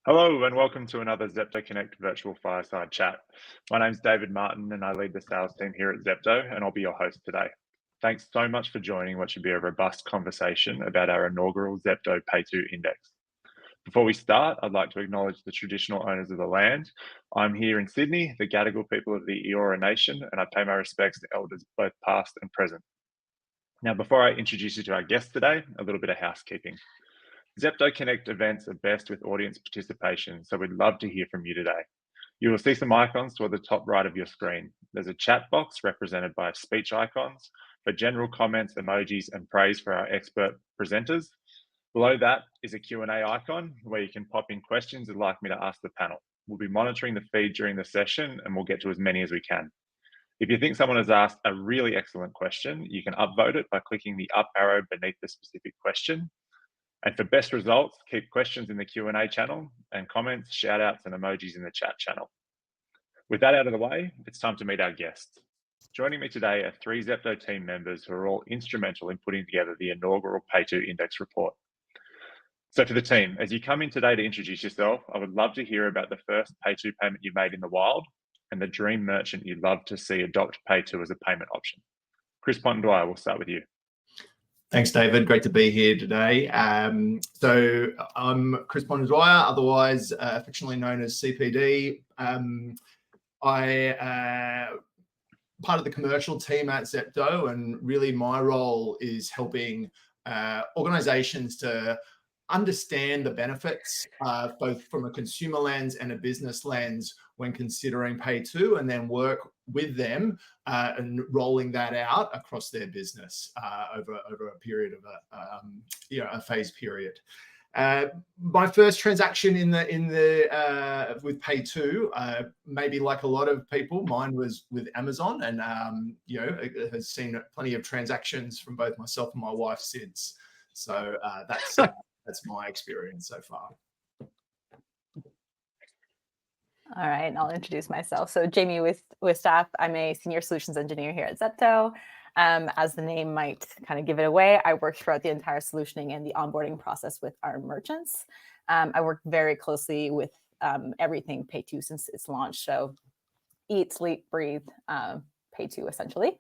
Hello and welcome to another Zepto Connect virtual fireside chat. My name's David Martin and I lead the sales team here at Zepto, and I'll be your host today. Thanks so much for joining what should be a robust conversation about our inaugural Zepto PayTo Index. Before we start, I'd like to acknowledge the traditional owners of the land. I'm here in Sydney, the Gadigal people of the Eora Nation, and I pay my respects to elders both past and present. Now, before I introduce you to our guest today, a little bit of housekeeping. Zepto Connect events are best with audience participation, so we'd love to hear from you today. You will see some icons toward the top right of your screen. There's a chat box represented by speech icons for general comments, emojis, and praise for our expert presenters. Below that is a Q&A icon where you can pop in questions you'd like me to ask the panel. We'll be monitoring the feed during the session and we'll get to as many as we can. If you think someone has asked a really excellent question, you can upvote it by clicking the up arrow beneath the specific question. And for best results, keep questions in the Q&A channel and comments, shout outs and emojis in the chat channel. With that out of the way, it's time to meet our guests. Joining me today are three Zepto team members who are all instrumental in putting together the inaugural PayTo Index report. So for the team, as you come in today to introduce yourself, I would love to hear about the first PayTo payment you made in the wild and the dream merchant you'd love to see adopt PayTo as a payment option. Chris Pontendwyer, we'll start with you. Thanks, David. Great to be here today. So I'm Chris Pontendwyer, otherwise affectionately known as CPD. I part of the commercial team at Zepto, and really my role is helping organizations to understand the benefits, both from a consumer lens and a business lens when considering PayTo, and then work with them and rolling that out across their business over a period of a phase period. My first transaction with PayTo, maybe like a lot of people, mine was with Amazon, and it has seen plenty of transactions from both myself and my wife since. So that's my experience so far. All right, and I'll introduce myself. So Jamie with staff, I'm a senior solutions engineer here at Zepto. As the name might kind of give it away, I work throughout the entire solutioning and the onboarding process with our merchants. I work very closely with everything PayTo since its launch. So eat, sleep, breathe, PayTo essentially.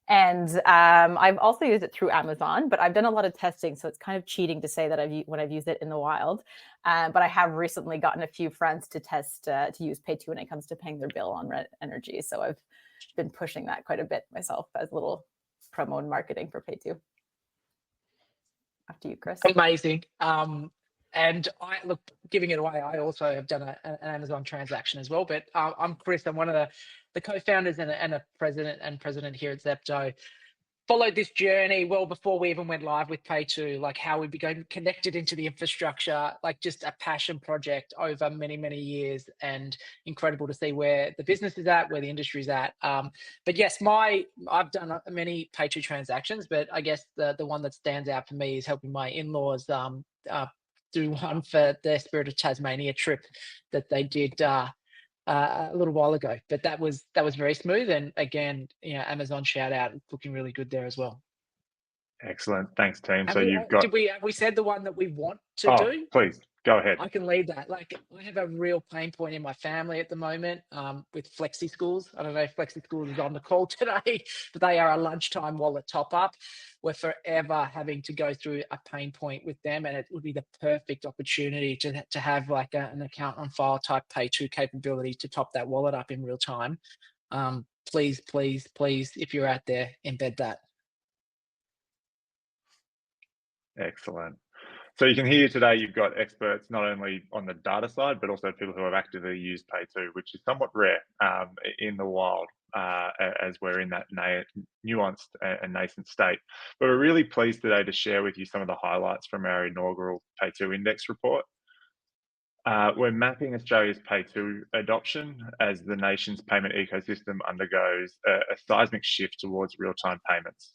And I've also used it through Amazon, but I've done a lot of testing, so it's kind of cheating to say that when I've used it in the wild. But I have recently gotten a few friends to test to use PayTo when it comes to paying their bill on Red Energy. So I've been pushing that quite a bit myself as a little promo and marketing for PayTo. After you, Chris. Amazing. And giving it away, I also have done an Amazon transaction as well. But I'm Chris. I'm one of the co-founders and a president here at Zepto. Followed this journey well before we even went live with PayTo, like how we became connected into the infrastructure, like just a passion project over many, many years, and incredible to see where the business is at, where the industry is at. But yes, I've done many PayTo transactions, but I guess the one that stands out for me is helping my in-laws do one for their Spirit of Tasmania trip that they did a little while ago. But that was very smooth, and again, Amazon shout out, looking really good there as well. Excellent, thanks team. Have we said the one that we want to do? Please go ahead. I can lead that. Like, I have a real pain point in my family at the moment with flexi schools. I don't know if flexi schools is on the call today, but they are a lunchtime wallet top up. We're forever having to go through a pain point with them, and it would be the perfect opportunity to have like an account on file type PayTo capability to top that wallet up in real time. Please, if you're out there, embed that. Excellent. So you can hear today you've got experts not only on the data side, but also people who have actively used PayTo, which is somewhat rare in the wild as we're in that nuanced and nascent state. But we're really pleased today to share with you some of the highlights from our inaugural PayTo Index report. We're mapping Australia's PayTo adoption as the nation's payment ecosystem undergoes a seismic shift towards real-time payments.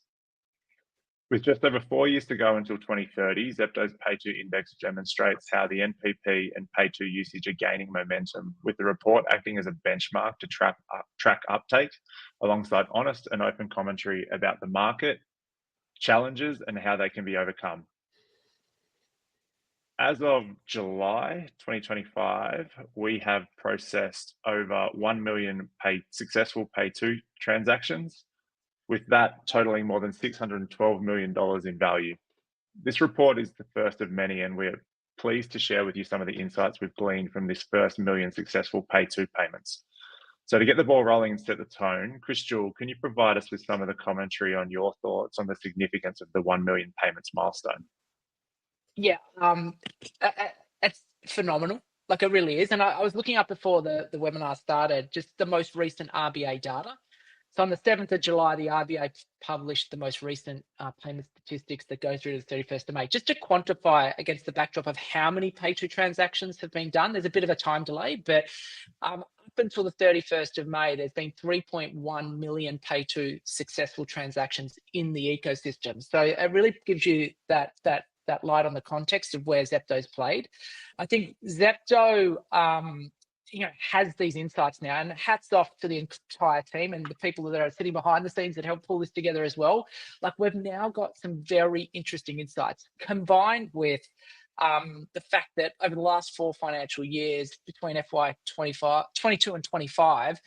With just over 4 years to go until 2030, Zepto's PayTo Index demonstrates how the NPP and PayTo usage are gaining momentum, with the report acting as a benchmark to track uptake, alongside honest and open commentary about the market, challenges, and how they can be overcome. as of July 2025, we have processed over 1 million successful PayTo transactions, with that totaling more than $612 million in value. This report is the first of many, and we're pleased to share with you some of the insights we've gleaned from this first million successful PayTo payments. So to get the ball rolling and set the tone, Chris Jewell, can you provide us with some of the commentary on your thoughts on the significance of the 1 million payments milestone? Yeah, it's phenomenal. Like, it really is. And I was looking up before the webinar started, just the most recent RBA data. So on the 7th of July, the RBA published the most recent payment statistics that go through to the 31st of May, just to quantify against the backdrop of how many PayTo transactions have been done. There's a bit of a time delay, but up until the 31st of May, there's been 3.1 million PayTo successful transactions in the ecosystem. So it really gives you that light on the context of where Zepto's played. I think Zepto has these insights now, and hats off to the entire team and the people that are sitting behind the scenes that help pull this together as well. Like, we've now got some very interesting insights combined with the fact that over the last 4 financial years, between FY 22 and 25,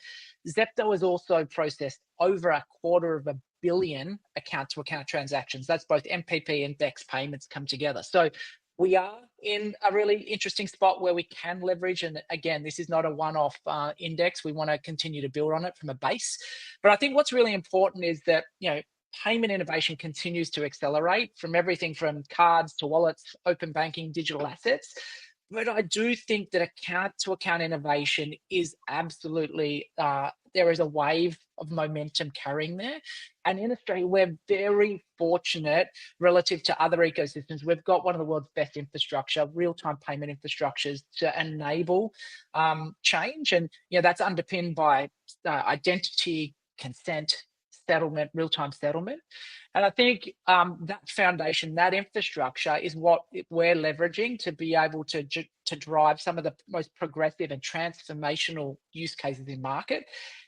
Zepto has also processed over 250 million account-to-account transactions. That's both MPP and BEX payments come together. So we are in a really interesting spot where we can leverage. And again, this is not a one-off index. We want to continue to build on it from a base. But I think what's really important is that, payment innovation continues to accelerate, from everything from cards to wallets, open banking, digital assets. But I do think that account-to-account innovation is absolutely, there is a wave of momentum carrying there. And in Australia, we're very fortunate relative to other ecosystems. We've got one of the world's best infrastructure, real-time payment infrastructures to enable change. And that's underpinned by identity, consent, settlement, real-time settlement. And I think that foundation, that infrastructure is what we're leveraging to be able to drive some of the most progressive and transformational use cases in market.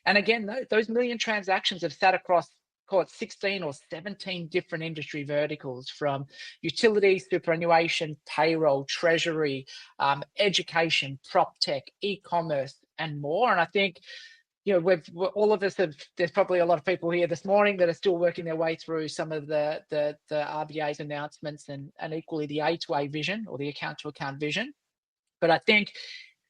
And again, those million transactions have sat across, call it 16 or 17 different industry verticals, from utilities, superannuation, payroll, treasury, education, prop tech, e-commerce, and more. And I think all of us have, there's probably a lot of people here this morning that are still working their way through some of the RBA's announcements and equally the A2A vision, or the account to account vision. But I think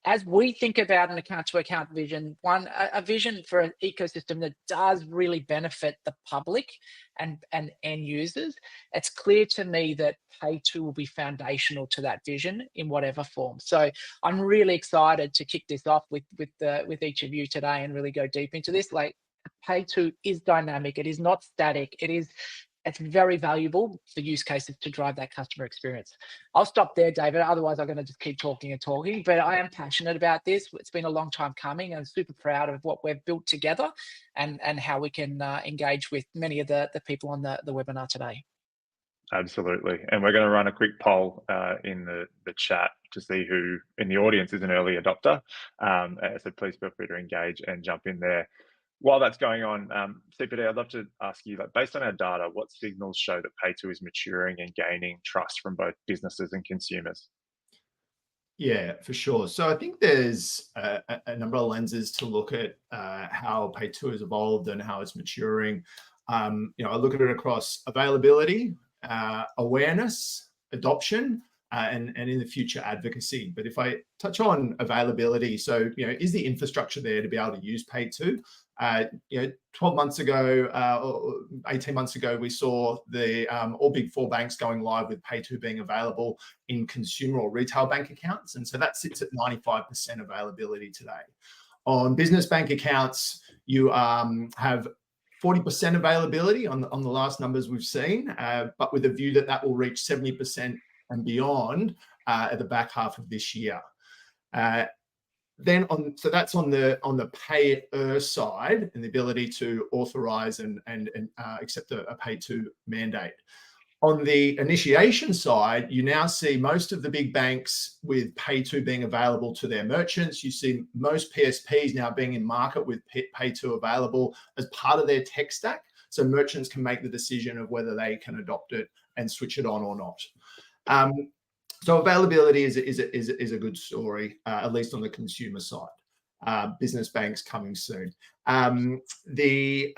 as we think about an account to account vision, a vision for an ecosystem that does really benefit the public and end users, it's clear to me that PayTo will be foundational to that vision in whatever form. So I'm really excited to kick this off with each of you today and really go deep into this. Like, PayTo is dynamic. It is not static. It's very valuable for use cases to drive that customer experience. I'll stop there, David. Otherwise, I'm going to just keep talking and talking. But I am passionate about this. It's been a long time coming, and I'm super proud of what we've built together and how we can engage with many of the people on the webinar today. Absolutely. And we're going to run a quick poll in the chat to see who in the audience is an early adopter. So please feel free to engage and jump in there. While that's going on, CPD, I'd love to ask you, based on our data, what signals show that PayTo is maturing and gaining trust from both businesses and consumers? Yeah, for sure. So I think there's a number of lenses to look at how PayTo has evolved and how it's maturing. I look at it across availability, awareness, adoption, and in the future advocacy. But if I touch on availability, so is the infrastructure there to be able to use PayTo? 12 months ago, or 18 months ago, we saw the all big 4 banks going live with PayTo being available in consumer or retail bank accounts. And so that sits at 95% availability today. On business bank accounts, you have 40% availability on the last numbers we've seen, but with a view that will reach 70% and beyond at the back half of this year. So that's on the payer side, and the ability to authorize and accept a PayTo mandate. On the initiation side, you now see most of the big banks with PayTo being available to their merchants. You see most PSPs now being in market with PayTo available as part of their tech stack, so merchants can make the decision of whether they can adopt it and switch it on or not. So availability is a good story, at least on the consumer side. Business banks coming soon. The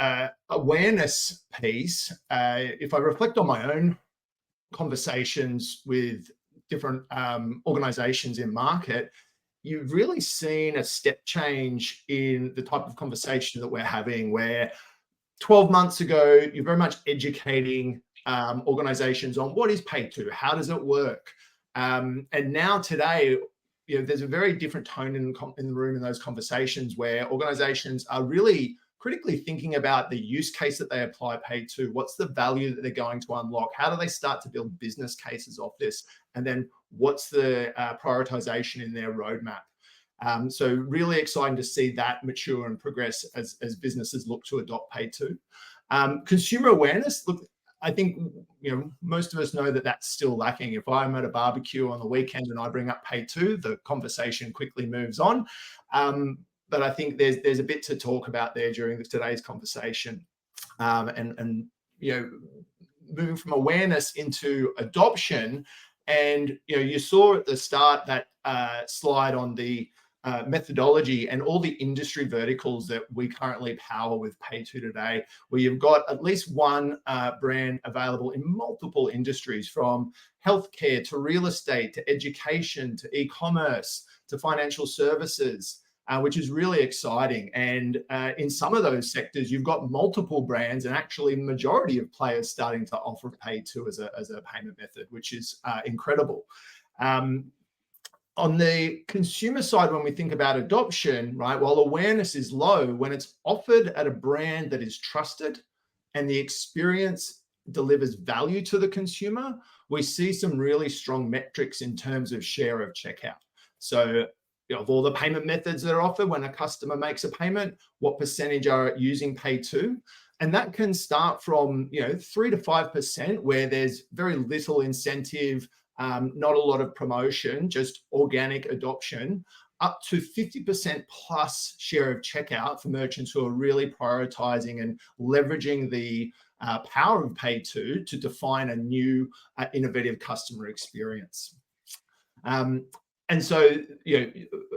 awareness piece, if I reflect on my own conversations with different organizations in market, you've really seen a step change in the type of conversation that we're having, where 12 months ago, you're very much educating organizations on what is PayTo, how does it work? And now today, there's a very different tone in the room in those conversations, where organizations are really critically thinking about the use case that they apply PayTo, what's the value that they're going to unlock, how do they start to build business cases off this, and then what's the prioritization in their roadmap. So really exciting to see that mature and progress as businesses look to adopt PayTo. Consumer awareness, look, I think most of us know that that's still lacking. If I'm at a barbecue on the weekend and I bring up PayTo, the conversation quickly moves on. But I think there's a bit to talk about there during today's conversation, and moving from awareness into adoption. And you saw at the start that slide on the methodology and all the industry verticals that we currently power with PayTo today, where you've got at least one brand available in multiple industries, from healthcare to real estate to education to e-commerce to financial services, which is really exciting. And in some of those sectors, you've got multiple brands, and actually the majority of players starting to offer PayTo as a payment method, which is incredible. On the consumer side, when we think about adoption, right, while awareness is low, when it's offered at a brand that is trusted and the experience delivers value to the consumer, we see some really strong metrics in terms of share of checkout. So of all the payment methods that are offered, when a customer makes a payment, what percentage are using PayTo? And that can start from 3 to 5%, where there's very little incentive, not a lot of promotion, just organic adoption, up to 50% plus share of checkout for merchants who are really prioritizing and leveraging the power of PayTo to define a new innovative customer experience. And so,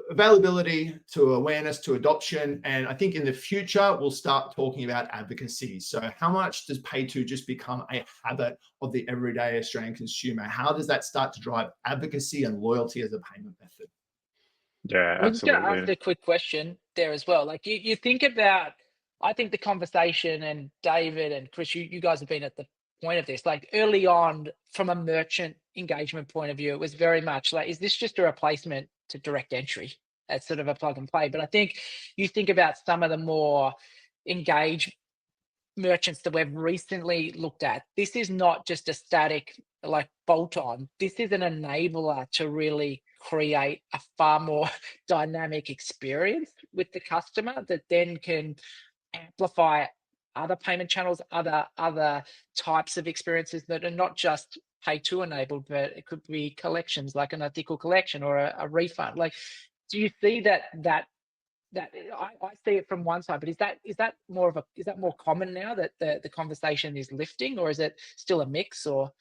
availability to awareness to adoption. And I think in the future, we'll start talking about advocacy. So how much does PayTo just become a habit of the everyday Australian consumer? How does that start to drive advocacy and loyalty as a payment method? Yeah, I'm just going to absolutely. ask a quick question there as well. Like you think about, I think the conversation, and David and Chris, you guys have been at the point of this, like early on from a merchant engagement point of view, it was very much like, is this just a replacement to direct entry? It's sort of a plug and play. But I think you think about some of the more engaged merchants that we've recently looked at. This is not just a static like bolt on. This is an enabler to really create a far more dynamic experience with the customer that then can amplify other payment channels, other types of experiences that are not just PayTo enabled, but it could be collections, like an ethical collection or a refund. Like, do you see that I see it from one side, but is that more common now that the conversation is lifting, or is it still a mix? Or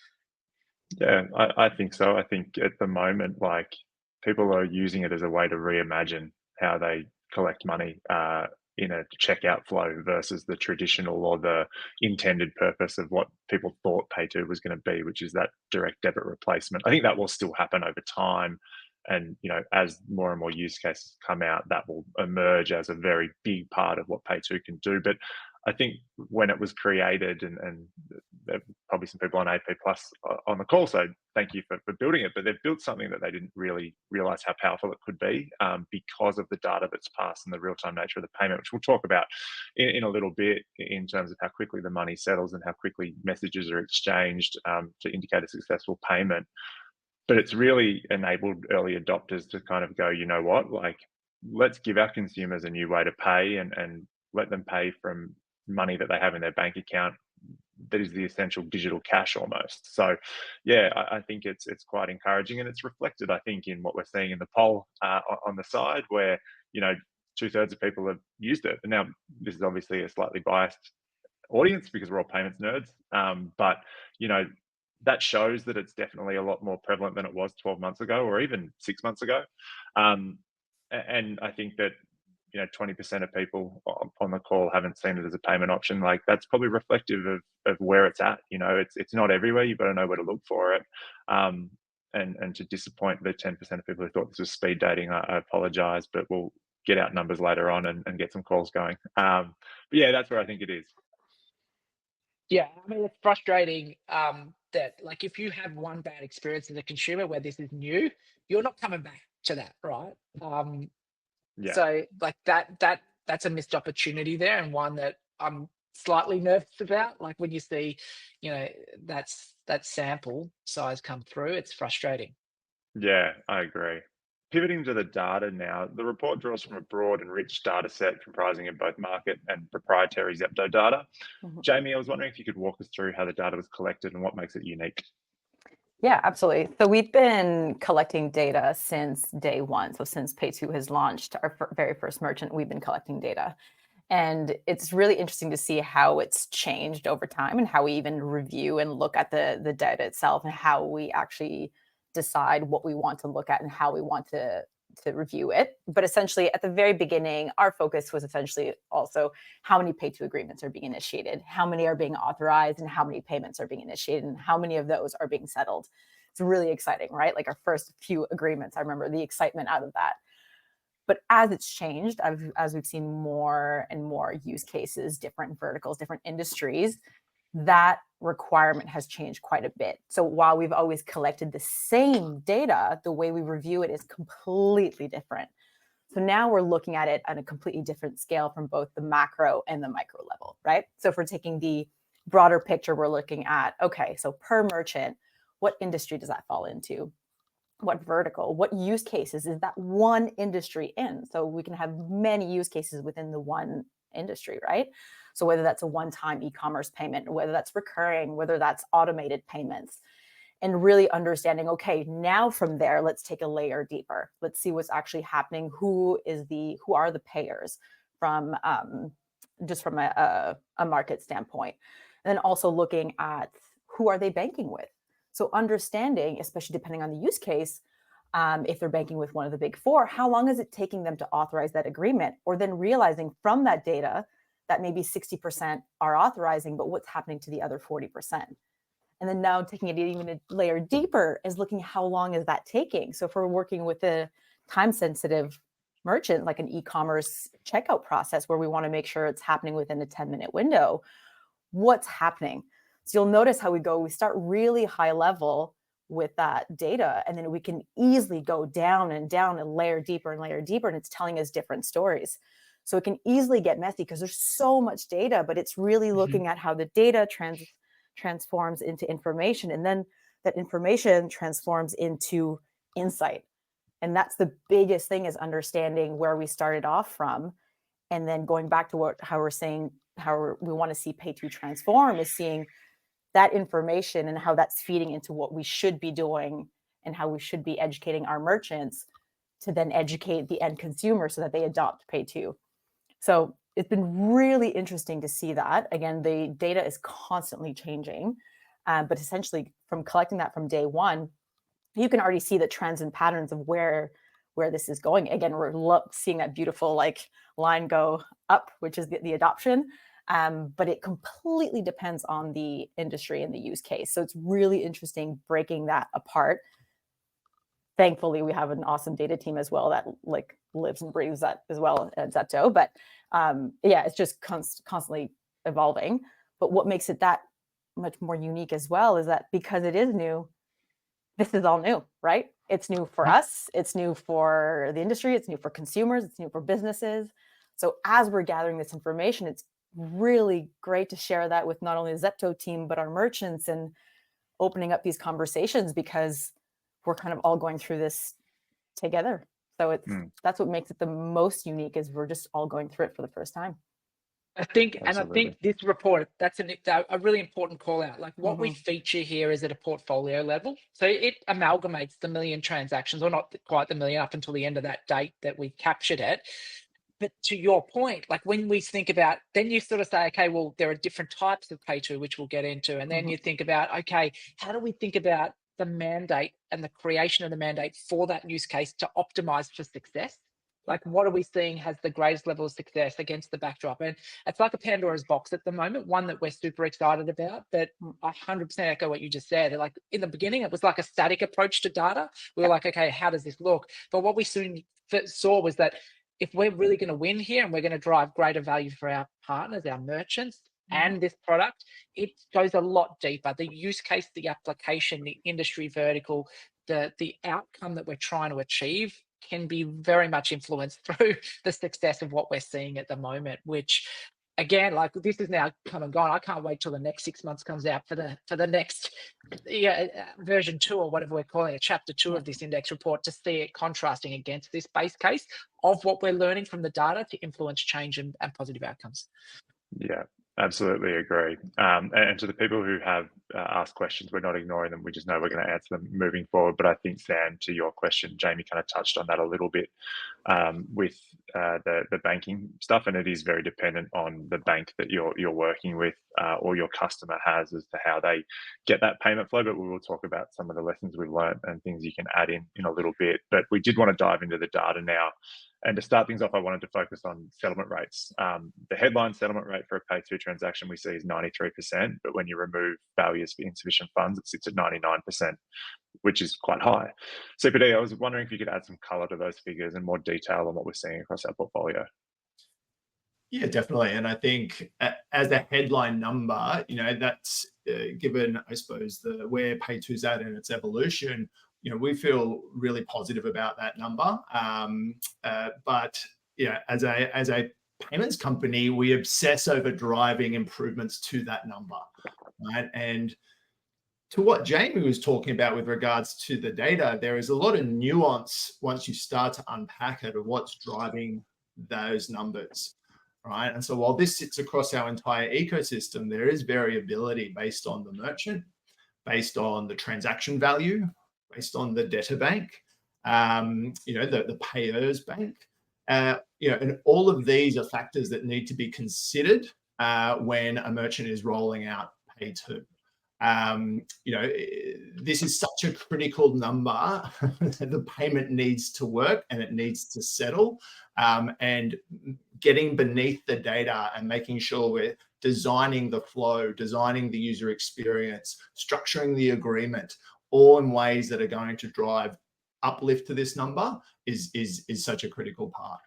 Yeah, I think so. I think at the moment, like, people are using it as a way to reimagine how they collect money in a checkout flow versus the traditional or the intended purpose of what people thought PayTo was going to be, which is that direct debit replacement. I think that will still happen over time. And, as more and more use cases come out, that will emerge as a very big part of what PayTo can do. But I think when it was created, and there are probably some people on AP Plus on the call, so thank you for building it, but they've built something that they didn't really realize how powerful it could be, because of the data that's passed and the real-time nature of the payment, which we'll talk about in a little bit, in terms of how quickly the money settles and how quickly messages are exchanged to indicate a successful payment. But it's really enabled early adopters to kind of go, you know what, like, let's give our consumers a new way to pay, and let them pay from money that they have in their bank account that is the essential digital cash almost. So yeah, I think it's quite encouraging, and it's reflected, I think, in what we're seeing in the poll on the side, where 2/3 of people have used it. And now this is obviously a slightly biased audience because we're all payments nerds, but that shows that it's definitely a lot more prevalent than it was 12 months ago or even 6 months ago. And I think that 20% of people on the call haven't seen it as a payment option. Like, that's probably reflective of where it's at. It's not everywhere. You've got to know where to look for it. And to disappoint the 10% of people who thought this was speed dating, I apologize, but we'll get out numbers later on and get some calls going. But yeah, that's where I think it is. Yeah, I mean, it's frustrating that, like, if you have one bad experience as a consumer where this is new, you're not coming back to that, right? Yeah. So, like, that's a missed opportunity there, and one that I'm slightly nervous about. Like, when you see, that sample size come through, it's frustrating. Yeah, I agree. Pivoting to the data now, the report draws from a broad and rich data set comprising of both market and proprietary Zepto data. Mhm. Jamie, I was wondering if you could walk us through how the data was collected and what makes it unique. Yeah, absolutely. So we've been collecting data since day one. So since PayTo has launched our very first merchant, we've been collecting data. And it's really interesting to see how it's changed over time and how we even review and look at the data itself and how we actually decide what we want to look at and how we want to review it. But essentially, at the very beginning, our focus was essentially also how many PayTo agreements are being initiated, how many are being authorized, and how many payments are being initiated, and how many of those are being settled. It's really exciting, right? Like, our first few agreements, I remember the excitement out of that. But as it's changed, as we've seen more and more use cases, different verticals, different industries, that requirement has changed quite a bit. So while we've always collected the same data, the way we review it is completely different. So now we're looking at it on a completely different scale from both the macro and the micro level, right? So if we're taking the broader picture, we're looking at, okay, so per merchant, what industry does that fall into? What vertical, what use cases is that one industry in? So we can have many use cases within the one industry, right? So whether that's a one-time e-commerce payment, whether that's recurring, whether that's automated payments, and really understanding, okay, now from there, let's take a layer deeper. Let's see what's actually happening. Who are the payers from just from a market standpoint? And then also looking at who are they banking with? So understanding, especially depending on the use case, if they're banking with one of the big four, how long is it taking them to authorize that agreement? Or then realizing from that data that maybe 60% are authorizing, but what's happening to the other 40%? And then now taking it even a layer deeper is looking how long is that taking? So if we're working with a time-sensitive merchant, like an e-commerce checkout process where we want to make sure it's happening within a 10-minute window, what's happening? So you'll notice how we start really high level with that data, and then we can easily go down and layer deeper, and it's telling us different stories. So it can easily get messy because there's so much data, but it's really looking at how the data transforms into information, and then that information transforms into insight. And that's the biggest thing, is understanding where we started off from, and then going back to how we're saying how we want to see PayTo transform is seeing that information and how that's feeding into what we should be doing and how we should be educating our merchants to then educate the end consumer so that they adopt PayTo. So it's been really interesting to see that. Again, the data is constantly changing, but essentially from collecting that from day one, you can already see the trends and patterns of where this is going. Again, we're seeing that beautiful line go up, which is the adoption. But it completely depends on the industry and the use case. So it's really interesting breaking that apart. Thankfully, we have an awesome data team as well that lives and breathes that as well at Zepto. But yeah, it's just constantly evolving. But what makes it that much more unique as well is that because it is new, this is all new, right? It's new for us. It's new for the industry. It's new for consumers. It's new for businesses. So as we're gathering this information, it's really great to share that with not only the Zepto team, but our merchants, and opening up these conversations, because we're kind of all going through this together. So that's what makes it the most unique, is we're just all going through it for the first time. I think Absolutely. this report, that's a really important call out. Like, what we feature here is at a portfolio level. So it amalgamates the million transactions, or not quite the million, up until the end of that date that we captured it. but to your point, like when we think about, then you sort of say, okay, well, there are different types of PayTo, which we'll get into. And then you think about, okay, how do we think about the mandate and the creation of the mandate for that use case to optimize for success? Like, what are we seeing has the greatest level of success against the backdrop? And it's like a Pandora's box at the moment, one that we're super excited about. But I 100% echo what you just said. Like in the beginning, it was like a static approach to data. We were like, okay, how does this look? But what we soon saw was that if we're really going to win here and we're going to drive greater value for our partners, our merchants, and this product, it goes a lot deeper. The use case, the application, the industry vertical, the outcome that we're trying to achieve can be very much influenced through the success of what we're seeing at the moment, which again, like this is now come and gone. I can't wait till the next 6 months comes out for the next version 2 or whatever we're calling it, chapter 2 of this index report, to see it contrasting against this base case of what we're learning from the data to influence change and positive outcomes. Yeah, absolutely agree. And to the people who have asked questions, we're not ignoring them. We just know we're going to answer them moving forward. But I think, Sam, to your question, Jamie kind of touched on that a little bit with the banking stuff, and it is very dependent on the bank that you're working with or your customer has as to how they get that payment flow. But we will talk about some of the lessons we've learned and things you can add in a little bit. But we did want to dive into the data now. And to start things off, I wanted to focus on settlement rates. The headline settlement rate for a PayTo transaction we see is 93%, but when you remove failures for insufficient funds, it sits at 99%, which is quite high. CPD, I was wondering if you could add some color to those figures and more detail on what we're seeing across our portfolio. Yeah, definitely. And I think as a headline number, that's given, I suppose, where PayTo's at in its evolution, we feel really positive about that number. But as a payments company, we obsess over driving improvements to that number, right? And to what Jamie was talking about with regards to the data, there is a lot of nuance once you start to unpack it of what's driving those numbers, right? And so while this sits across our entire ecosystem, there is variability based on the merchant, based on the transaction value, based on the debtor bank, the payer's bank, and all of these are factors that need to be considered when a merchant is rolling out PayTo. This is such a critical number. The payment needs to work and it needs to settle, and getting beneath the data and making sure we're designing the flow, designing the user experience, structuring the agreement, all in ways that are going to drive uplift to this number is such a critical part.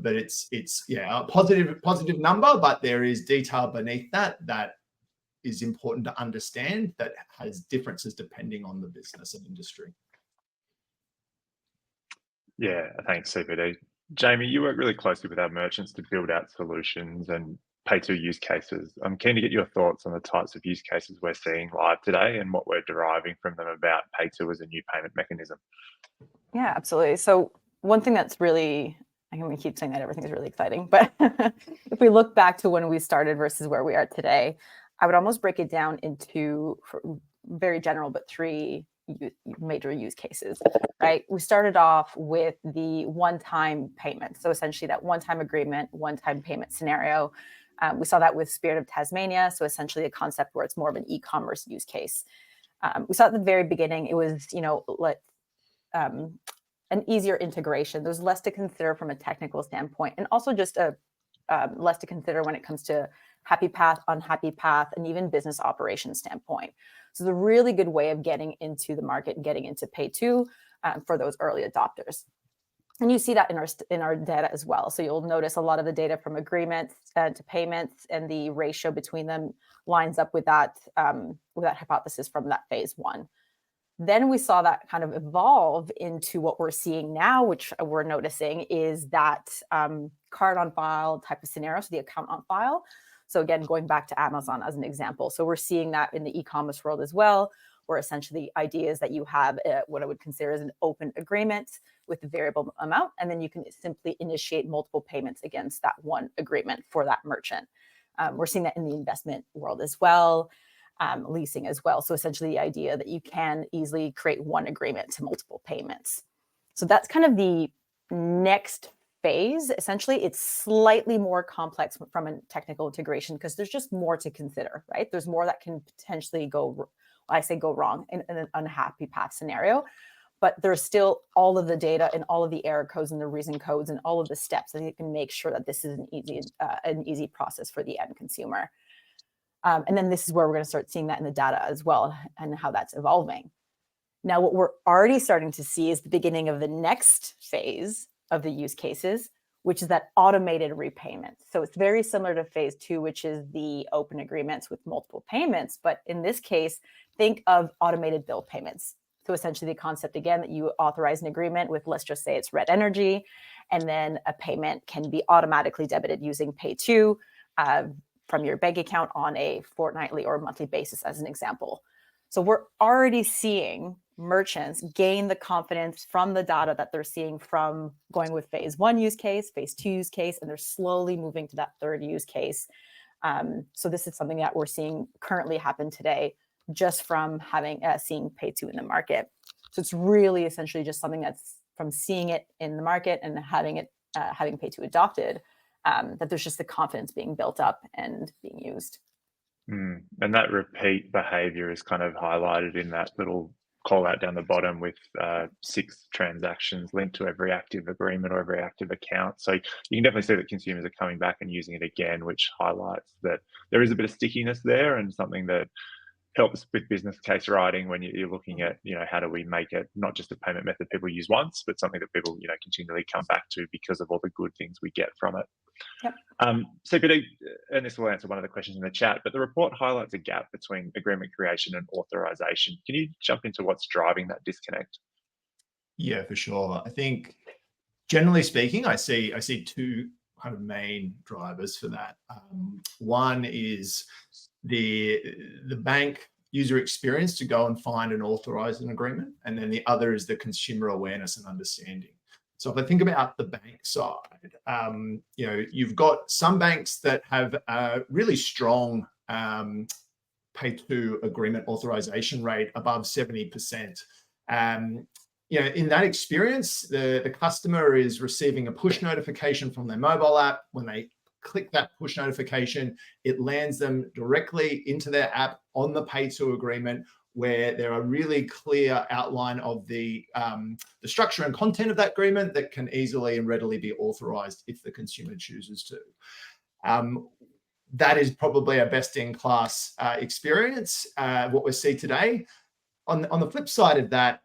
But it's a positive number, but there is detail beneath that is important to understand, that has differences depending on the business and industry. Yeah, thanks, CPD. Jamie, you work really closely with our merchants to build out solutions and PayTo use cases. I'm keen to get your thoughts on the types of use cases we're seeing live today and what we're deriving from them about PayTo as a new payment mechanism. Yeah, absolutely. So one thing that's really, I'm going to keep saying that everything is really exciting, but if we look back to when we started versus where we are today, I would almost break it down into very general, but 3 major use cases, right? We started off with the one-time payment. So essentially that one-time agreement, one-time payment scenario. We saw that with Spirit of Tasmania. So essentially a concept where it's more of an e-commerce use case. We saw at the very beginning, it was, an easier integration. There's less to consider from a technical standpoint, and also just less to consider when it comes to happy path, unhappy path, and even business operations standpoint. So it's a really good way of getting into the market and getting into PayTo for those early adopters. And you see that in our data as well. So you'll notice a lot of the data from agreements to payments, and the ratio between them lines up with that hypothesis from that phase 1. Then we saw that kind of evolve into what we're seeing now, which we're noticing is that card on file type of scenario, so the account on file. So again, going back to Amazon as an example. So we're seeing that in the e-commerce world as well, where essentially the idea is that you have what I would consider as an open agreement with a variable amount, and then you can simply initiate multiple payments against that one agreement for that merchant. We're seeing that in the investment world as well. Leasing as well. So essentially the idea that you can easily create one agreement to multiple payments. So that's kind of the next phase, essentially, it's slightly more complex from a technical integration because there's just more to consider, right? There's more that can potentially go wrong in an unhappy path scenario. But there's still all of the data and all of the error codes and the reason codes and all of the steps that you can make sure that this is an easy process for the end consumer. And then this is where we're going to start seeing that in the data as well and how that's evolving. Now, what we're already starting to see is the beginning of the next phase of the use cases, which is that automated repayment. So it's very similar to phase 2, which is the open agreements with multiple payments. But in this case, think of automated bill payments. So essentially the concept, again, that you authorize an agreement with, let's just say it's Red Energy, and then a payment can be automatically debited using PayTo from your bank account on a fortnightly or monthly basis, as an example. So we're already seeing merchants gain the confidence from the data that they're seeing from going with phase 1 use case, phase 2 use case, and they're slowly moving to that third use case. So this is something that we're seeing currently happen today, just from seeing PayTo in the market. So it's really essentially just something that's from seeing it in the market and having PayTo adopted, that there's just the confidence being built up and being used. And that repeat behavior is kind of highlighted in that little call out down the bottom with 6 transactions linked to every active agreement or every active account. So you can definitely see that consumers are coming back and using it again, which highlights that there is a bit of stickiness there and something that helps with business case writing when you're looking at, how do we make it not just a payment method people use once, but something that people, continually come back to because of all the good things we get from it. Yep. So, Peter, and this will answer one of the questions in the chat, but the report highlights a gap between agreement creation and authorization. Can you jump into what's driving that disconnect? Yeah, for sure. I think generally speaking, I see 2 kind of main drivers for that. One is the bank user experience to go and find and authorize an agreement, and then the other is the consumer awareness and understanding. So if I think about the bank side, you've got some banks that have a really strong PayTo agreement authorization rate above 70%. In that experience, the customer is receiving a push notification from their mobile app. When they click that push notification, it lands them directly into their app on the PayTo agreement, where there are really clear outline of the structure and content of that agreement that can easily and readily be authorized if the consumer chooses to. That is probably a best-in-class experience, what we see today. On the flip side of that,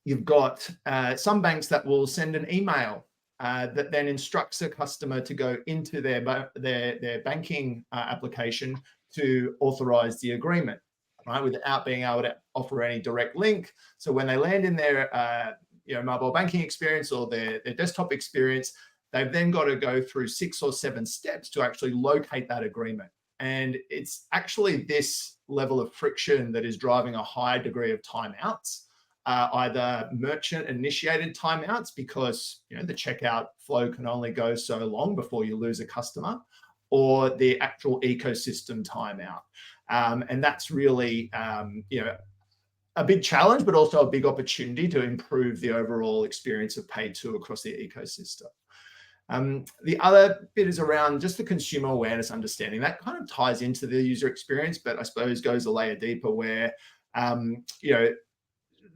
you've got some banks that will send an email that then instructs a customer to go into their banking application to authorize the agreement, right, without being able to offer any direct link. So when they land in their mobile banking experience or their desktop experience, they've then got to go through 6 or 7 steps to actually locate that agreement. And it's actually this level of friction that is driving a high degree of timeouts, either merchant-initiated timeouts because the checkout flow can only go so long before you lose a customer, or the actual ecosystem timeout. And that's really a big challenge, but also a big opportunity to improve the overall experience of PayTo across the ecosystem. The other bit is around just the consumer awareness understanding. That kind of ties into the user experience, but I suppose goes a layer deeper where,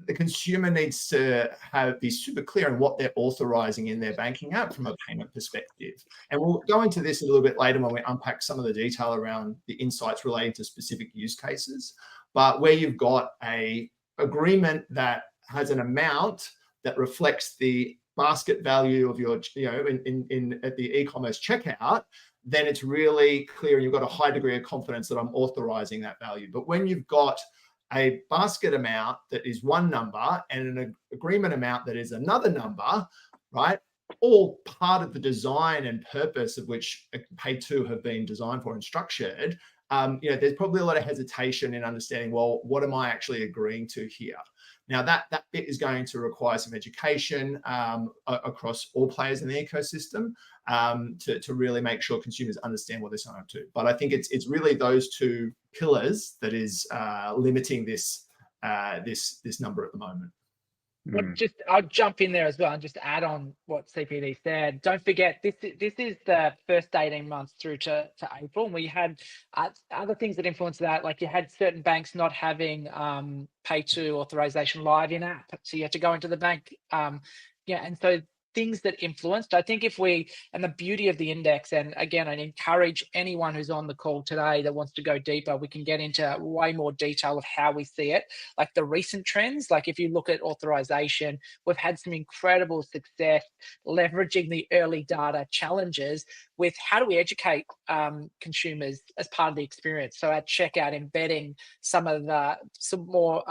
the consumer needs to be super clear on what they're authorizing in their banking app from a payment perspective. And we'll go into this a little bit later when we unpack some of the detail around the insights relating to specific use cases. But where you've got an agreement that has an amount that reflects the basket value of your, at the e-commerce checkout, then it's really clear and you've got a high degree of confidence that I'm authorizing that value. But when you've got a basket amount that is one number and an agreement amount that is another number, right? All part of the design and purpose of which PayTo have been designed for and structured. There's probably a lot of hesitation in understanding, well, what am I actually agreeing to here? Now that bit is going to require some education across all players in the ecosystem to really make sure consumers understand what they're signing up to. But I think it's really those 2 pillars that is limiting this number at the moment. I'll jump in there as well and just add on what CPD said. Don't forget, this is the first 18 months through to April, and we had other things that influenced that, like you had certain banks not having PayTo authorization live in app, so you had to go into the bank, and so things that influenced. I think and the beauty of the index, and again, I'd encourage anyone who's on the call today that wants to go deeper, we can get into way more detail of how we see it, like the recent trends. Like if you look at authorization, we've had some incredible success leveraging the early data challenges with how do we educate consumers as part of the experience. So at checkout, embedding some more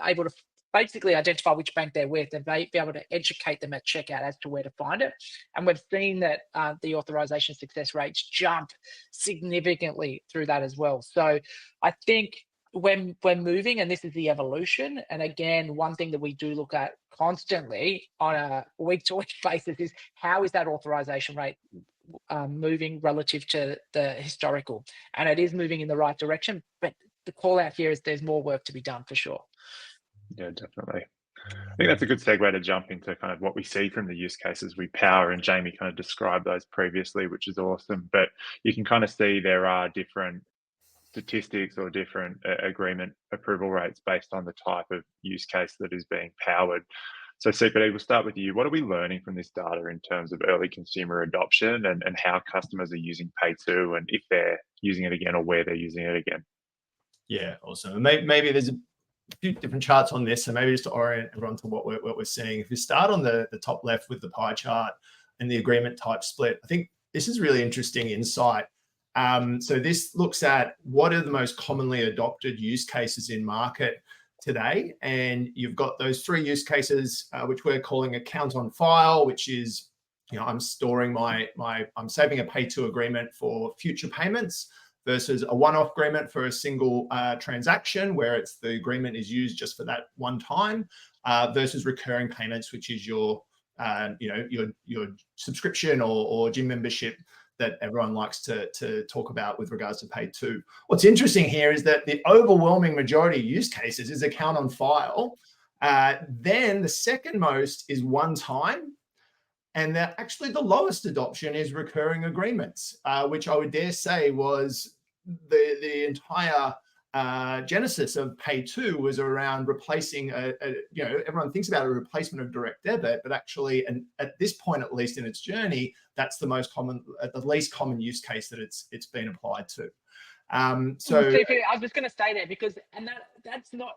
able to basically identify which bank they're with and be able to educate them at checkout as to where to find it. And we've seen that the authorization success rates jump significantly through that as well. So I think when we're moving, and this is the evolution, and again, one thing that we do look at constantly on a week-to-week basis is how is that authorization rate moving relative to the historical. And it is moving in the right direction, but the call out here is there's more work to be done for sure. Yeah, definitely. I think that's a good segue to jump into kind of what we see from the use cases we power, and Jamie kind of described those previously, which is awesome. But you can kind of see there are different statistics or different agreement approval rates based on the type of use case that is being powered. So CPD, we'll start with you. What are we learning from this data in terms of early consumer adoption and how customers are using PayTo, and if they're using it again or where they're using it again? Yeah, awesome. Maybe there's a few different charts on this, so maybe just to orient everyone to what we're seeing. If you start on the top left with the pie chart and the agreement type split, I think this is really interesting insight. So this looks at what are the most commonly adopted use cases in market today, and you've got those three use cases, which we're calling account on file, which is, I'm storing I'm saving a PayTo agreement for future payments, versus a one-off agreement for a single transaction where the agreement is used just for that one time, versus recurring payments, which is your subscription or gym membership that everyone likes to talk about with regards to PayTo. What's interesting here is that the overwhelming majority of use cases is account on file. Then the second most is one time. And actually the lowest adoption is recurring agreements, which I would dare say was the entire genesis of PayTo was around replacing everyone thinks about a replacement of direct debit, but actually, and at this point, at least in its journey, that's the least common use case that it's been applied to. So I was just going to say that because that's not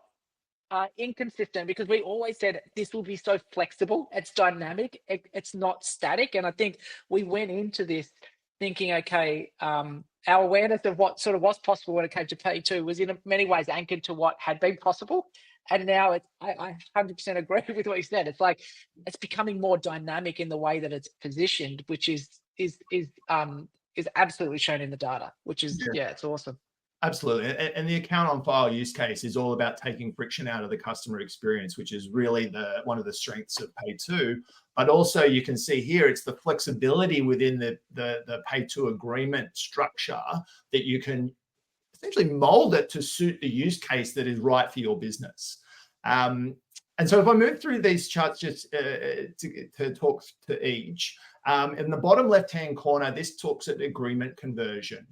inconsistent, because we always said this will be so flexible, it's dynamic, it's not static. And I think we went into this thinking, okay, our awareness of what sort of was possible when it came to PayTo was in many ways anchored to what had been possible. And now I 100% agree with what you said. It's like it's becoming more dynamic in the way that it's positioned, which is absolutely shown in the data, which is it's awesome. Absolutely. And the account on file use case is all about taking friction out of the customer experience, which is really one of the strengths of PayTo. But also you can see here, it's the flexibility within the PayTo agreement structure that you can essentially mold it to suit the use case that is right for your business. And so if I move through these charts just to talk to each, in the bottom left-hand corner, this talks at agreement conversion.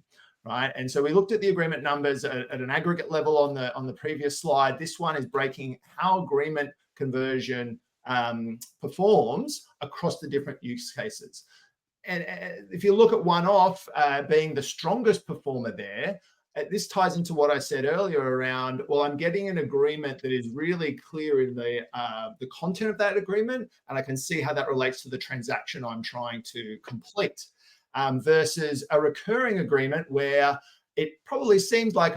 Right. And so we looked at the agreement numbers at an aggregate level on the previous slide. This one is breaking how agreement conversion performs across the different use cases. And if you look at one-off being the strongest performer there, this ties into what I said earlier around, well, I'm getting an agreement that is really clear in the content of that agreement, and I can see how that relates to the transaction I'm trying to complete. Versus a recurring agreement where it probably seems like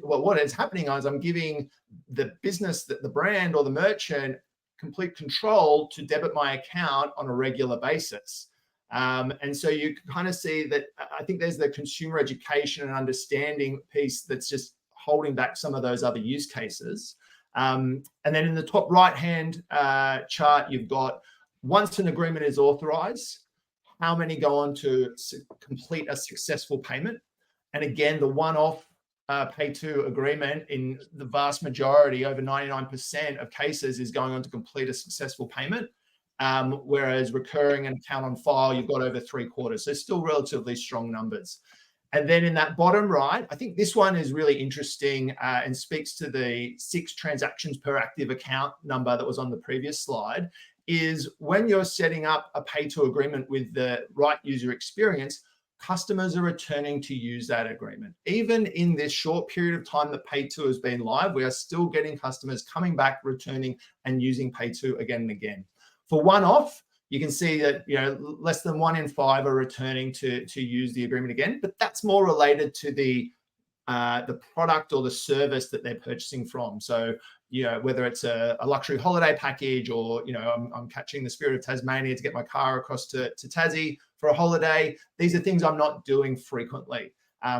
what is happening is I'm giving the business, the brand or the merchant, complete control to debit my account on a regular basis. And so you can kind of see that I think there's the consumer education and understanding piece that's just holding back some of those other use cases. And then in the top right-hand chart, you've got once an agreement is authorized, how many go on to complete a successful payment. And again, the one-off PayTo agreement, in the vast majority, over 99% of cases, is going on to complete a successful payment. Whereas recurring and account on file, you've got over 3/4. So still relatively strong numbers. And then in that bottom right, I think this one is really interesting and speaks to the 6 transactions per active account number that was on the previous slide, is when you're setting up a PayTo agreement with the right user experience, customers are returning to use that agreement. Even in this short period of time that PayTo has been live, we are still getting customers coming back, returning and using PayTo again and again. For one-off, you can see that less than 1 in 5 are returning to use the agreement again, but that's more related to the product or the service that they're purchasing from. So whether it's a luxury holiday package, or I'm catching the Spirit of Tasmania to get my car across to Tassie for a holiday. These are things I'm not doing frequently.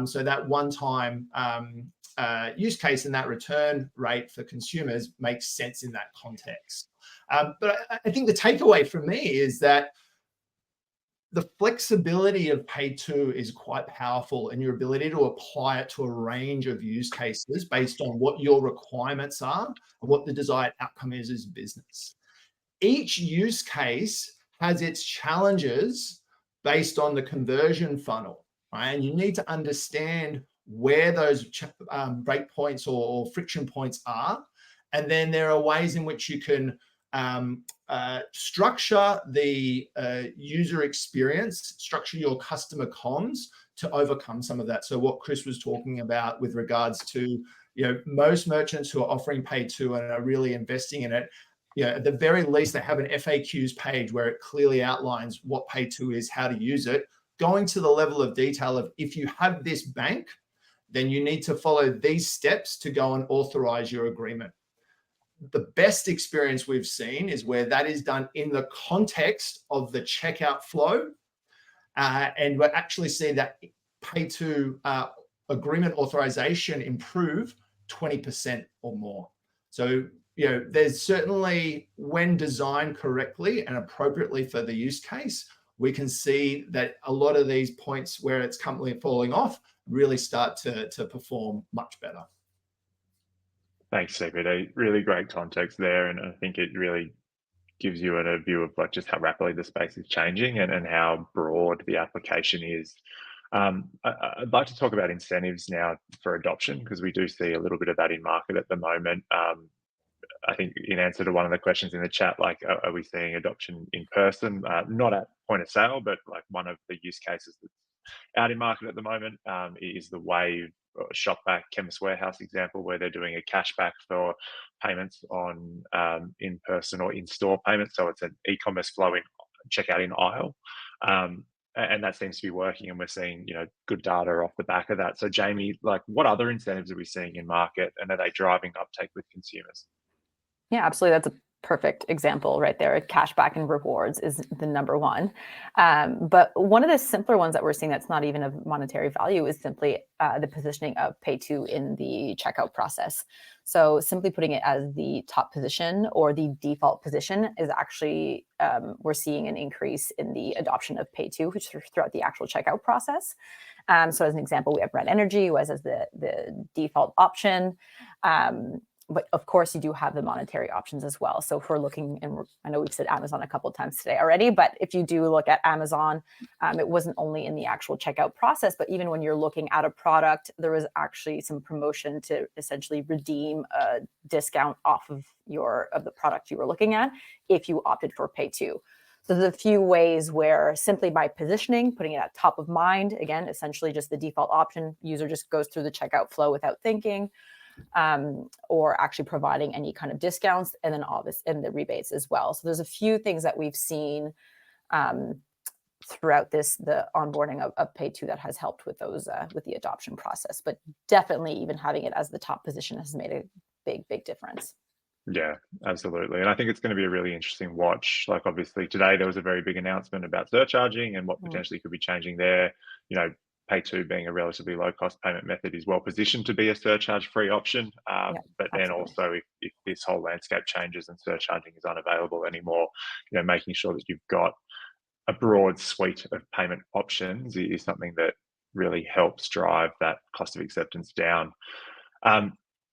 So that one-time use case and that return rate for consumers makes sense in that context. But I think the takeaway from me is that the flexibility of PayTo is quite powerful, and your ability to apply it to a range of use cases based on what your requirements are and what the desired outcome is as business. Each use case has its challenges based on the conversion funnel, right? And you need to understand where those breakpoints or friction points are. And then there are ways in which you can structure the user experience, structure your customer comms to overcome some of that. So what Chris was talking about with regards to, most merchants who are offering PayTo and are really investing in it, at the very least, they have an FAQs page where it clearly outlines what PayTo is, how to use it, going to the level of detail of, if you have this bank, then you need to follow these steps to go and authorize your agreement. The best experience we've seen is where that is done in the context of the checkout flow. And we're actually seeing that PayTo agreement authorization improve 20% or more. So, there's certainly, when designed correctly and appropriately for the use case, we can see that a lot of these points where it's currently falling off really start to perform much better. Thanks, CPD. Really great context there, and I think it really gives you a view of just how rapidly the space is changing and how broad the application is. I'd like to talk about incentives now for adoption, because we do see a little bit of that in market at the moment. I think in answer to one of the questions in the chat, are we seeing adoption in person? Not at point of sale, but one of the use cases that's out in market at the moment is the Wave Shopback Chemist Warehouse example, where they're doing a cashback for payments on in-person or in-store payments. So it's an e-commerce flow in checkout in aisle. And that seems to be working, and we're seeing good data off the back of that. So Jamie, what other incentives are we seeing in market, and are they driving uptake with consumers? Yeah, absolutely. That's a perfect example right there. Cashback and rewards is the number one. But one of the simpler ones that we're seeing that's not even of monetary value is simply the positioning of PayTo in the checkout process. So simply putting it as the top position or the default position is actually, we're seeing an increase in the adoption of PayTo, which is throughout the actual checkout process. So as an example, we have Red Energy, who has as the default option. But of course, you do have the monetary options as well. So if we're looking, and I know we've said Amazon a couple of times today already, but if you do look at Amazon, it wasn't only in the actual checkout process, but even when you're looking at a product, there was actually some promotion to essentially redeem a discount off of the product you were looking at if you opted for PayTo. So there's a few ways where simply by positioning, putting it at top of mind, again, essentially just the default option, user just goes through the checkout flow without thinking. Or actually providing any kind of discounts, and then and the rebates as well. So there's a few things that we've seen throughout the onboarding of PayTo that has helped with those with the adoption process. But definitely, even having it as the top position has made a big difference. Yeah, absolutely. And I think it's going to be a really interesting watch. Obviously today there was a very big announcement about surcharging and what potentially could be changing there. PayTo, being a relatively low-cost payment method, is well positioned to be a surcharge-free option. But then also, if this whole landscape changes and surcharging is unavailable anymore, making sure that you've got a broad suite of payment options is something that really helps drive that cost of acceptance down.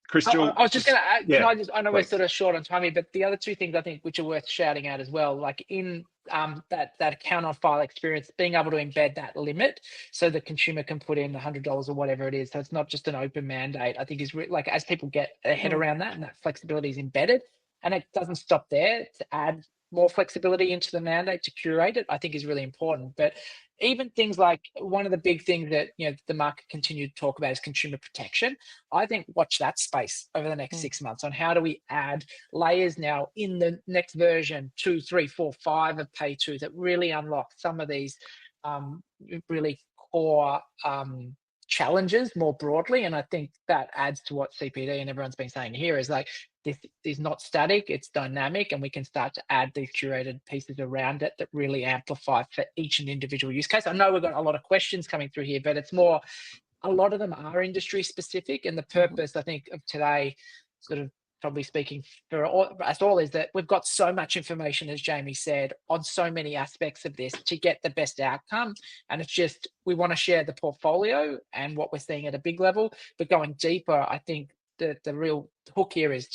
Crystal, I was just going to add, yeah, I know please. we're sort of short on time here, but the other two things I think which are worth shouting out as well, like in that account on file experience, being able to embed that limit so the consumer can put in $100 or whatever it is. So it's not just an open mandate, I think is like as people get their head around that and that flexibility is embedded, and it doesn't stop there, to add more flexibility into the mandate to curate it, I think is really important. But even things like one of the big things that the market continued to talk about is consumer protection. I think watch that space over the next 6 months on how do we add layers now in the next version 2, 3, 4, 5 of PayTo that really unlock some of these really core challenges more broadly. And I think that adds to what CPD and everyone's been saying here is like, this is not static, it's dynamic, and we can start to add these curated pieces around it that really amplify for each and individual use case. I know we've got a lot of questions coming through here, but it's more, a lot of them are industry specific, and the purpose I think of today, sort of probably speaking for us all, is that we've got so much information, as Jamie said, on so many aspects of this to get the best outcome. And it's just, we want to share the portfolio and what we're seeing at a big level, but going deeper, I think the real hook here is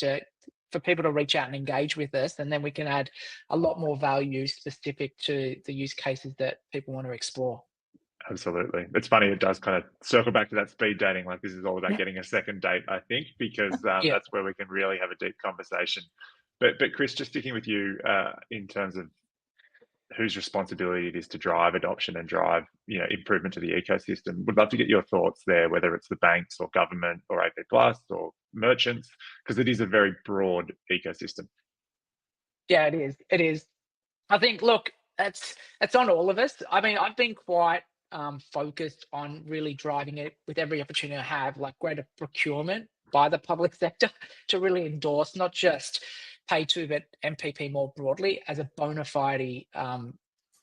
for people to reach out and engage with us, and then we can add a lot more value specific to the use cases that people want to explore. Absolutely. It's funny, it does kind of circle back to that speed dating. Like, this is all about getting a second date, I think, because that's where we can really have a deep conversation. But Chris, just sticking with you in terms of whose responsibility it is to drive adoption and drive improvement to the ecosystem, would love to get your thoughts there, whether it's the banks or government or AP Plus or merchants, because it is a very broad ecosystem. Yeah, it is. I think, look, it's on all of us. I mean, I've been quite focused on really driving it with every opportunity I have, like greater procurement by the public sector to really endorse not just PayTo but MPP more broadly as a bona fide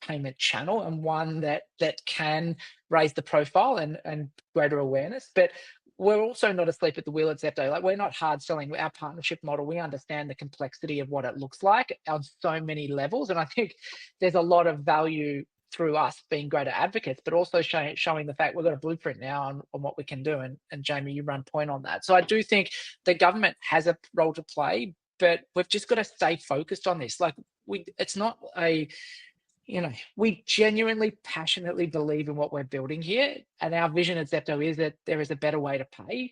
payment channel, and one that can raise the profile and greater awareness. But we're also not asleep at the wheel at Zepto. Like, we're not hard selling our partnership model. We understand the complexity of what it looks like on so many levels, and I think there's a lot of value through us being greater advocates, but also showing the fact we've got a blueprint now on what we can do. And Jamie, you run point on that. So I do think the government has a role to play, but we've just got to stay focused on this. Like, it's not a, we genuinely, passionately believe in what we're building here. And our vision at Zepto is that there is a better way to pay.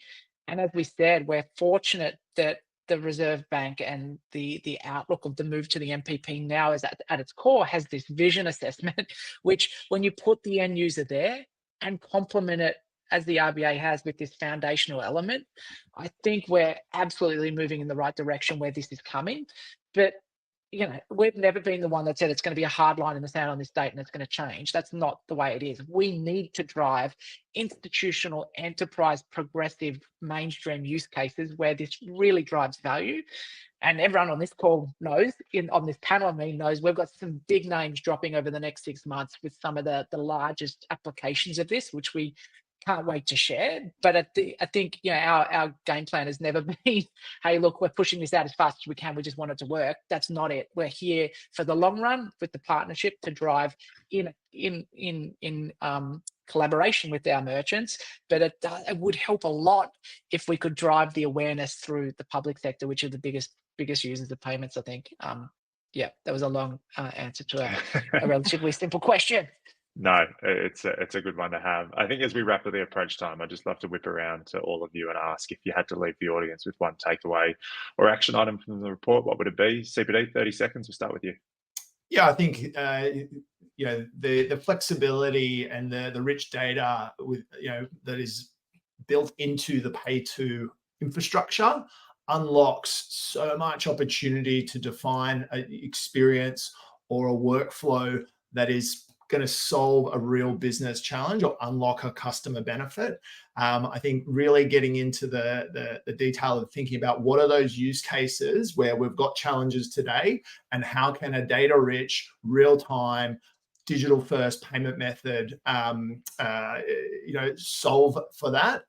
And as we said, we're fortunate that the Reserve Bank and the outlook of the move to the MPP now is at its core has this vision assessment, which when you put the end user there and complement it as the RBA has with this foundational element, I think we're absolutely moving in the right direction where this is coming. But we've never been the one that said it's going to be a hard line in the sand on this date and it's going to change. That's not the way it is. We need to drive institutional, enterprise, progressive, mainstream use cases where this really drives value. And everyone on this call knows, on this panel, knows we've got some big names dropping over the next 6 months with some of the largest applications of this, which we can't wait to share. But I think our game plan has never been, hey, look, we're pushing this out as fast as we can, we just want it to work. That's not it. We're here for the long run with the partnership to drive in collaboration with our merchants. But it would help a lot if we could drive the awareness through the public sector, which are the biggest users of payments, I think. That was a long answer to a relatively simple question. No, it's a good one to have. I think as we rapidly approach time, I'd just love to whip around to all of you and ask, if you had to leave the audience with one takeaway or action item from the report, what would it be? CPD, 30 seconds, we'll start with you. Yeah, I think the flexibility and the rich data with that is built into the PayTo infrastructure unlocks so much opportunity to define an experience or a workflow that is going to solve a real business challenge or unlock a customer benefit. I think really getting into the detail of thinking about what are those use cases where we've got challenges today, and how can a data-rich, real-time, digital-first payment method, solve for that.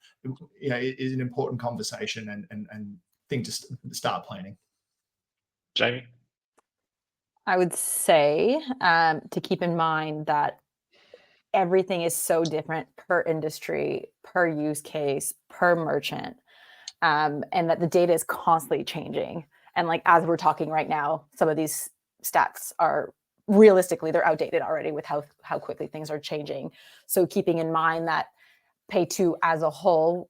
Is an important conversation and thing to start planning. Jamie? I would say to keep in mind that everything is so different per industry, per use case, per merchant, and that the data is constantly changing. And like, as we're talking right now, some of these stats are realistically, they're outdated already with how quickly things are changing. So keeping in mind that PayTo as a whole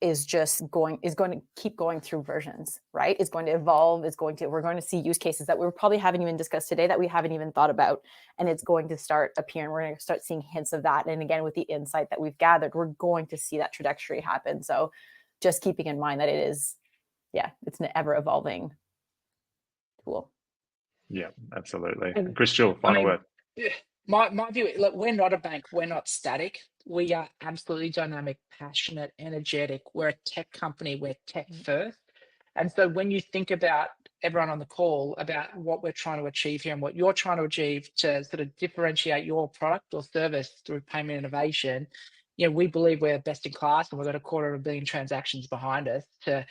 is going to keep going through versions, right? It's going to evolve. We're going to see use cases that we probably haven't even discussed today that we haven't even thought about. And it's going to start appearing. We're going to start seeing hints of that. And again, with the insight that we've gathered, we're going to see that trajectory happen. So just keeping in mind that it's an ever evolving tool. Yeah, absolutely. And, Crystal, final word. My view, look, we're not a bank. We're not static. We are absolutely dynamic, passionate, energetic. We're a tech company. We're tech first. And so when you think about everyone on the call about what we're trying to achieve here and what you're trying to achieve to sort of differentiate your product or service through payment innovation, we believe we're best in class, and we've got 250 million transactions behind us to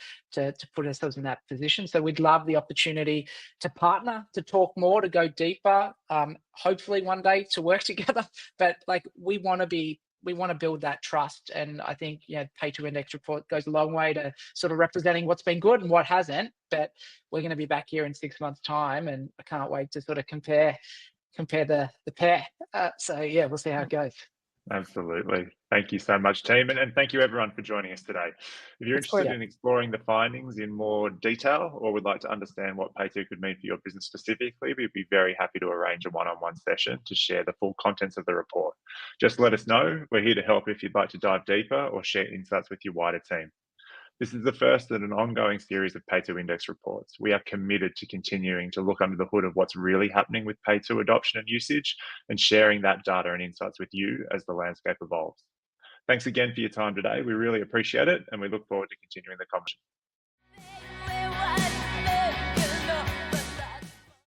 put ourselves in that position. So we'd love the opportunity to partner, to talk more, to go deeper, hopefully one day to work together. But like, we want to build that trust. And I think, PayTo Index report goes a long way to sort of representing what's been good and what hasn't. But we're going to be back here in 6 months' time, and I can't wait to sort of compare the pair. So yeah, we'll see how it goes. Absolutely. Thank you so much, team. And thank you, everyone, for joining us today. If you're interested in exploring the findings in more detail, or would like to understand what PayTo could mean for your business specifically, we'd be very happy to arrange a one-on-one session to share the full contents of the report. Just let us know. We're here to help if you'd like to dive deeper or share insights with your wider team. This is the first in an ongoing series of PayTo Index reports. We are committed to continuing to look under the hood of what's really happening with PayTo adoption and usage, and sharing that data and insights with you as the landscape evolves. Thanks again for your time today. We really appreciate it, and we look forward to continuing the conversation.